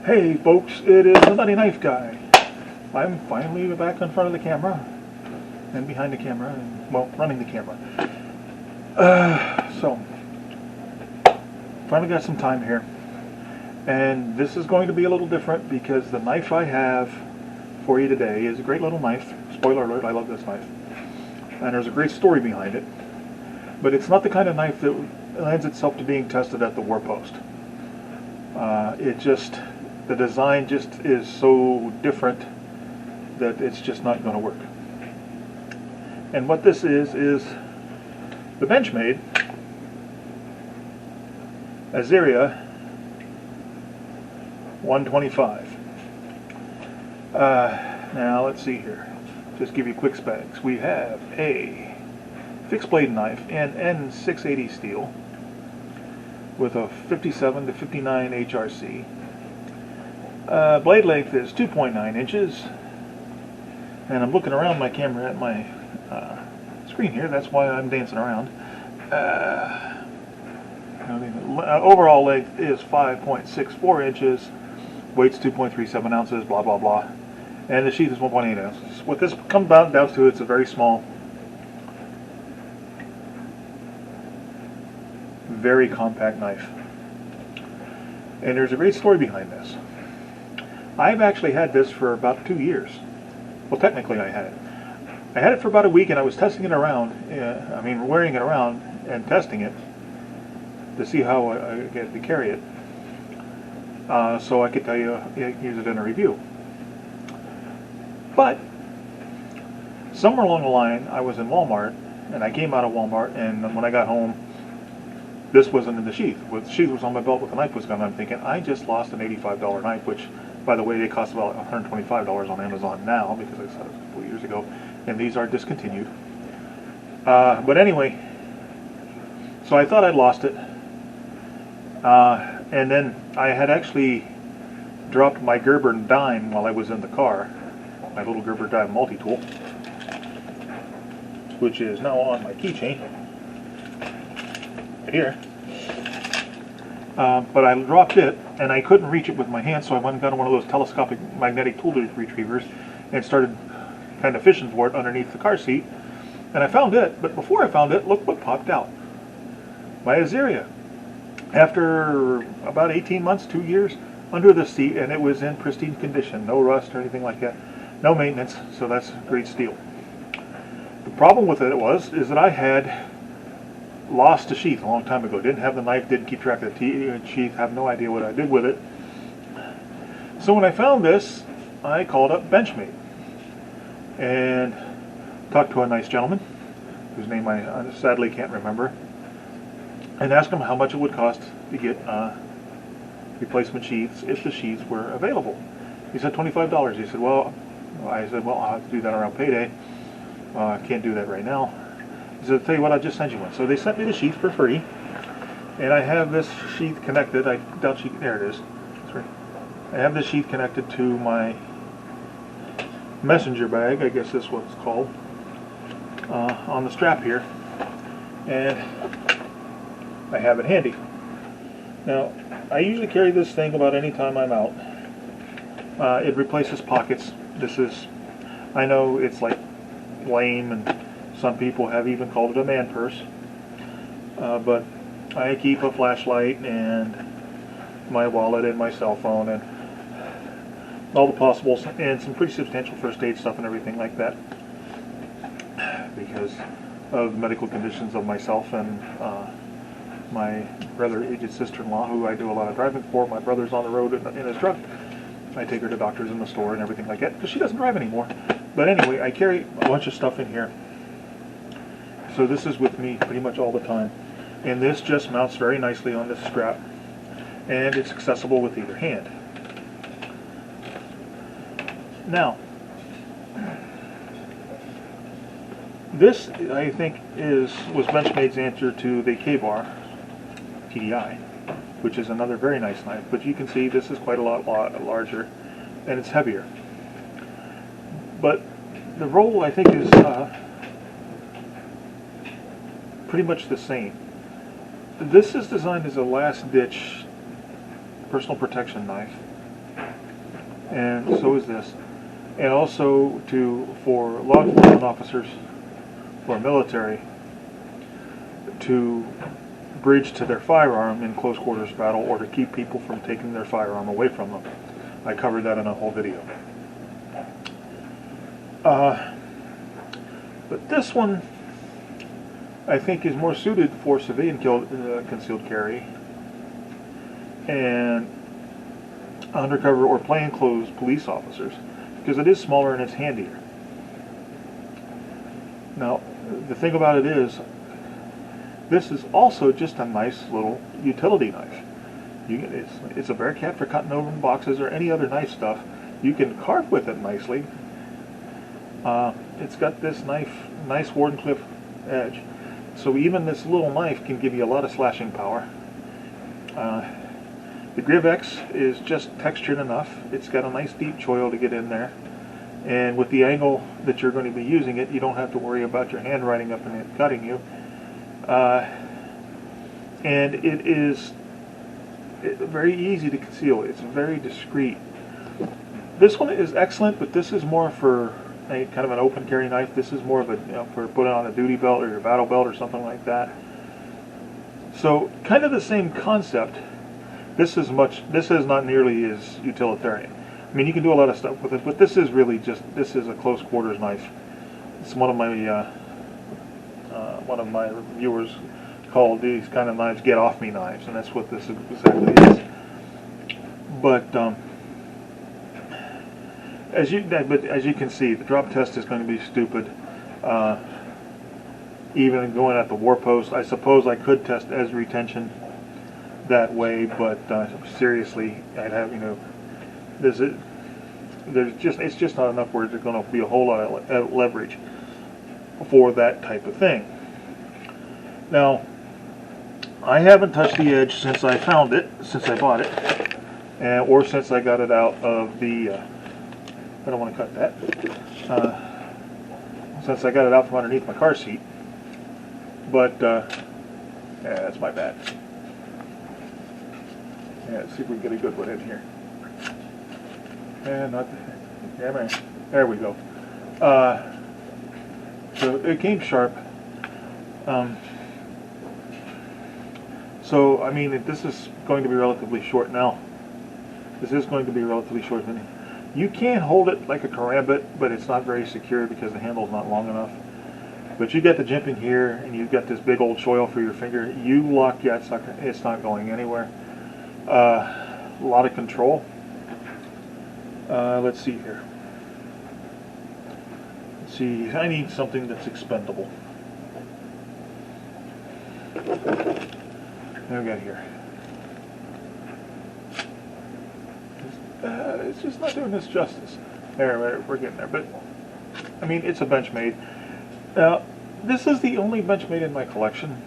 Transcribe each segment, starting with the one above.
Hey folks, it is the Nutty Knife Guy. I'm finally back in front of the camera, and behind the camera, and, well, running the camera. So, finally got some time here. And this is going to be a little different because the knife I have for you today is a great little knife. Spoiler alert, I love this knife. And there's a great story behind it. But it's not the kind of knife that lends itself to being tested at the war post. The design just is so different that it's just not going to work. And what this is the BENCHMADE Azeria 125. Now let's see here. Just give you quick specs. We have a fixed blade knife in N680 steel with a 57 to 59 HRC. Blade length is 2.9 inches, and I'm looking around my camera at my screen here. That's why I'm dancing around. Overall length is 5.64 inches, weight's 2.37 ounces, blah blah blah, and the sheath is 1.8 ounces. What this comes down to, it's a very small, very compact knife. And there's a great story behind this. I've actually had this for about 2 years. Well, technically I had it. I had it for about a week, and I was testing it around. Wearing it around and testing it to see how I get to carry it, so I could tell you, use it in a review. But somewhere along the line, I was in Walmart, and I came out of Walmart, and when I got home, this wasn't in the sheath. The sheath was on my belt with the knife was gone. I'm thinking, I just lost an $85 knife, which, by the way, they cost about $125 on Amazon now, because I said it a couple of years ago, and these are discontinued. But anyway, so I thought I'd lost it, and then I had actually dropped my Gerber dime while I was in the car, my little Gerber dime multi-tool, which is now on my keychain right here. But I dropped it, and I couldn't reach it with my hand, so I went and got one of those telescopic magnetic tool retrievers and started kind of fishing for it underneath the car seat. And I found it, but before I found it, look what popped out. My Azeria. After about 18 months, 2 years, under the seat, and it was in pristine condition. No rust or anything like that. No maintenance, so that's great steel. The problem with it is that I had lost the sheath a long time ago. Didn't have the knife, didn't keep track of the sheath, have no idea what I did with it. So when I found this, I called up BENCHMADE and talked to a nice gentleman whose name I sadly can't remember, and asked him how much it would cost to get replacement sheaths if the sheaths were available. He said $25. He said, I said, I'll have to do that around payday. I can't do that right now. He said, tell you what, I'll just send you one. So they sent me the sheath for free, and I have this sheath connected. There it is. Sorry. I have this sheath connected to my messenger bag, I guess that's what it's called, on the strap here, and I have it handy. Now, I usually carry this thing about any time I'm out. It replaces pockets. I know it's like lame, and some people have even called it a man purse, but I keep a flashlight and my wallet and my cell phone and all the possibles, and some pretty substantial first aid stuff and everything like that, because of medical conditions of myself and my rather aged sister-in-law, who I do a lot of driving for. My brother's on the road in his truck. I take her to doctors in the store and everything like that, because she doesn't drive anymore. But anyway, I carry a bunch of stuff in here. So this is with me pretty much all the time. And this just mounts very nicely on this strap, and it's accessible with either hand. Now, this, I think, was BENCHMADE's answer to the K-Bar TDI, which is another very nice knife. But you can see this is quite a lot larger, and it's heavier. But the roll, I think, is pretty much the same. This is designed as a last-ditch personal protection knife. and so is this. And also for law enforcement officers, for military, to bridge to their firearm in close quarters battle, or to keep people from taking their firearm away from them. I covered that in a whole video. But this one, I think, is more suited for civilian concealed carry and undercover or plainclothes police officers, because it is smaller and it's handier. Now, the thing about it is, this is also just a nice little utility knife. It's a Bearcat for cutting open boxes or any other knife stuff. You can carve with it nicely. It's got this nice Wardenclyffe edge, so even this little knife can give you a lot of slashing power. The Griv-X is just textured enough. It's got a nice deep choil to get in there, and with the angle that you're going to be using it, you don't have to worry about your hand riding up and it cutting you. And it is very easy to conceal. It's very discreet. This one is excellent, but this is more for a kind of an open carry knife. This is more of a, for putting on a duty belt or your battle belt or something like that. So kind of the same concept. This is not nearly as utilitarian. I mean, you can do a lot of stuff with it, but this is really this is a close quarters knife. It's one of my viewers called these kind of knives "get off me" knives, and that's what this exactly is. But as you can see, the drop test is going to be stupid. Even going at the war post, I suppose I could test edge retention that way, but seriously, I'd have, it's just not enough where there's going to be a whole lot of leverage for that type of thing. Now, I haven't touched the edge since I found it, since I bought it, or since I got it out of the, I don't want to cut that, since I got it out from underneath my car seat. But, yeah, that's my bad. Yeah, let's see if we can get a good one in here. And not, yeah, man, there we go. So it came sharp. So, I mean, this is going to be relatively short now. This is going to be relatively short. You can hold it like a karambit, but it's not very secure because the handle's not long enough. But you got the jimping here, and you've got this big old choil for your finger. You lock that sucker, it's not going anywhere. A lot of control. Let's see here. Let's see, I need something that's expendable. What we got here? It's just not doing this justice. There, we're getting there. But, I mean, it's a BENCHMADE. Now, this is the only BENCHMADE in my collection,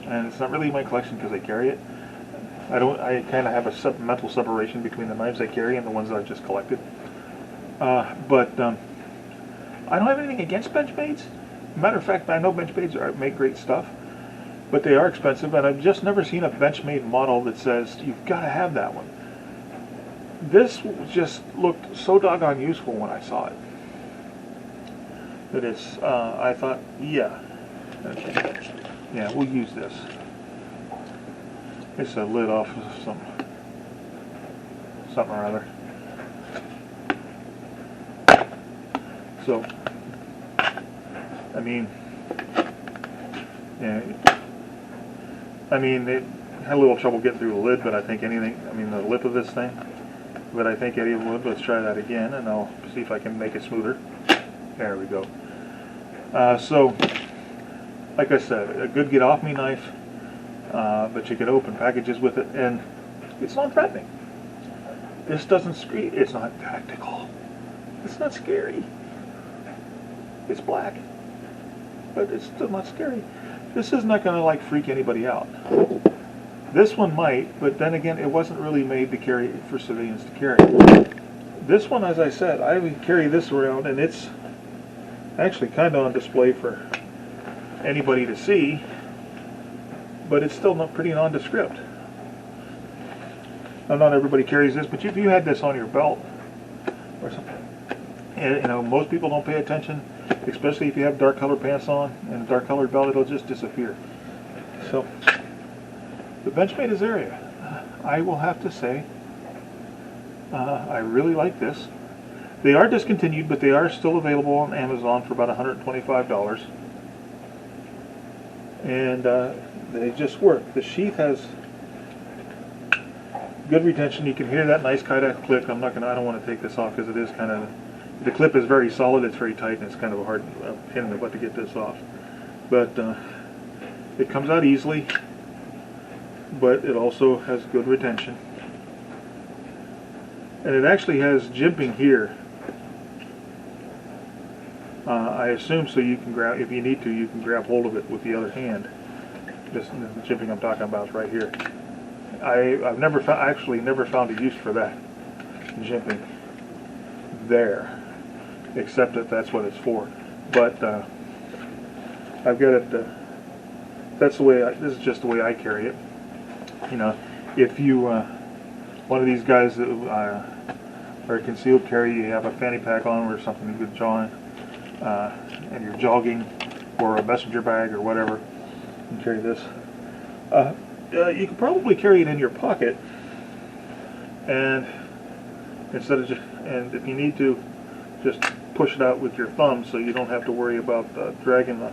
and it's not really my collection because I carry it. I kind of have a mental separation between the knives I carry and the ones that I've just collected. But I don't have anything against BENCHMADEs. Matter of fact, I know BENCHMADEs make great stuff, but they are expensive, and I've just never seen a BENCHMADE model that says you've got to have that one. This just looked so doggone useful when I saw it that it's, I thought, yeah, okay. Yeah, we'll use this. It's a lid off of something or other. So, I mean, yeah, I mean, it had a little trouble getting through the lid, but I think the lip of this thing, but I think it would. Let's try that again, and I'll see if I can make it smoother. There we go. So, like I said, a good get-off-me knife, but you can open packages with it, and it's non-threatening. This doesn't scream. It's not tactical. It's not scary. It's black, but it's still not scary. This is not going to freak anybody out. This one might, but then again, it wasn't really made to carry for civilians to carry. This one, as I said, I would carry this around, and it's actually kind of on display for anybody to see, but it's still pretty nondescript. Now, not everybody carries this, but if you had this on your belt, or something. And, you know, most people don't pay attention, especially if you have dark colored pants on and a dark colored belt, it'll just disappear. So, the BENCHMADE Azeria, I will have to say, I really like this. They are discontinued, but they are still available on Amazon for about $125. And they just work. The sheath has good retention. You can hear that nice kind of click. I don't want to take this off because it is kind of, the clip is very solid, it's very tight, and it's kind of a hard pain in the butt to get this off. But it comes out easily, but it also has good retention. And it actually has jimping here. I assume so you can grab, if you need to, you can grab hold of it with the other hand. This the jimping I'm talking about is right here. I've never found a use for that jimping there, except that that's what it's for. But I've got it. That's the way. This is just the way I carry it. You know, if you one of these guys that are concealed carry, you have a fanny pack on or something you could jaw in, and you're jogging, or a messenger bag or whatever, you can carry this. You could probably carry it in your pocket, and instead of and if you need to, just push it out with your thumb so you don't have to worry about dragging the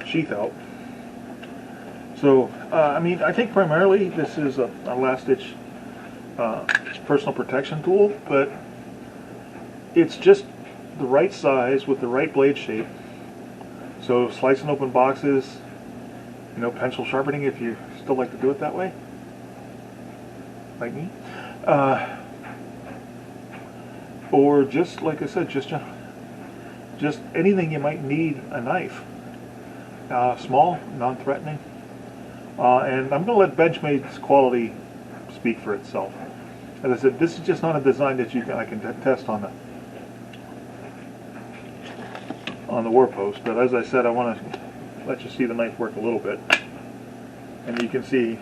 sheath out. So, I mean, I think primarily this is a last-ditch personal protection tool, but it's just the right size with the right blade shape. So slicing open boxes, you know, pencil sharpening if you still like to do it that way, like me, or just like I said, just anything you might need a knife, small, non-threatening, and I'm going to let BENCHMADE's quality speak for itself. As I said, this is just not a design that I can test on the war post, but as I said, I want to let you see the knife work a little bit, and you can see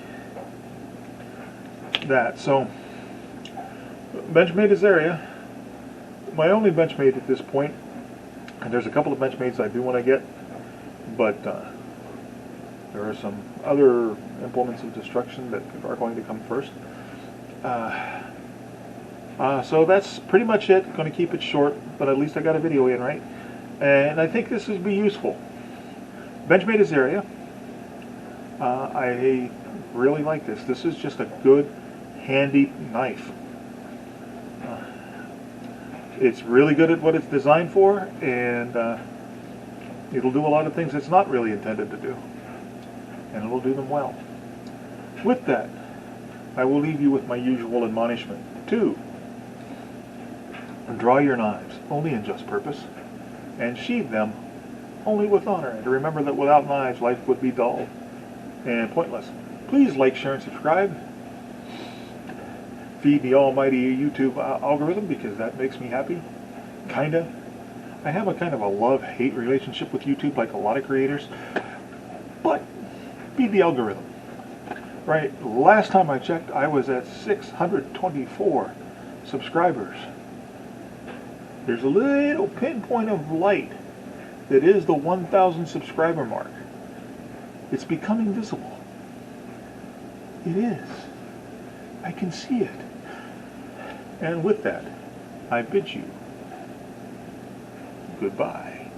that. So, BENCHMADE Azeria, my only BENCHMADE at this point, and there's a couple of BENCHMADEs I do want to get, but there are some other implements of destruction that are going to come first. So that's pretty much it. Going to keep it short, but at least I got a video in, right? And I think this would be useful. BENCHMADE Azeria. I really like this. This is just a good, handy knife. It's really good at what it's designed for, and it'll do a lot of things it's not really intended to do. And it'll do them well. With that, I will leave you with my usual admonishment. 2. Draw your knives only in just purpose, and sheathe them only with honor. And to remember that without knives, life would be dull and pointless. Please like, share, and subscribe. Feed the almighty YouTube algorithm, because that makes me happy. Kinda. I have a kind of a love-hate relationship with YouTube, like a lot of creators. But feed the algorithm. Right, last time I checked, I was at 624 subscribers. There's a little pinpoint of light that is the 1,000 subscriber mark. It's becoming visible. It is. I can see it. And with that, I bid you goodbye.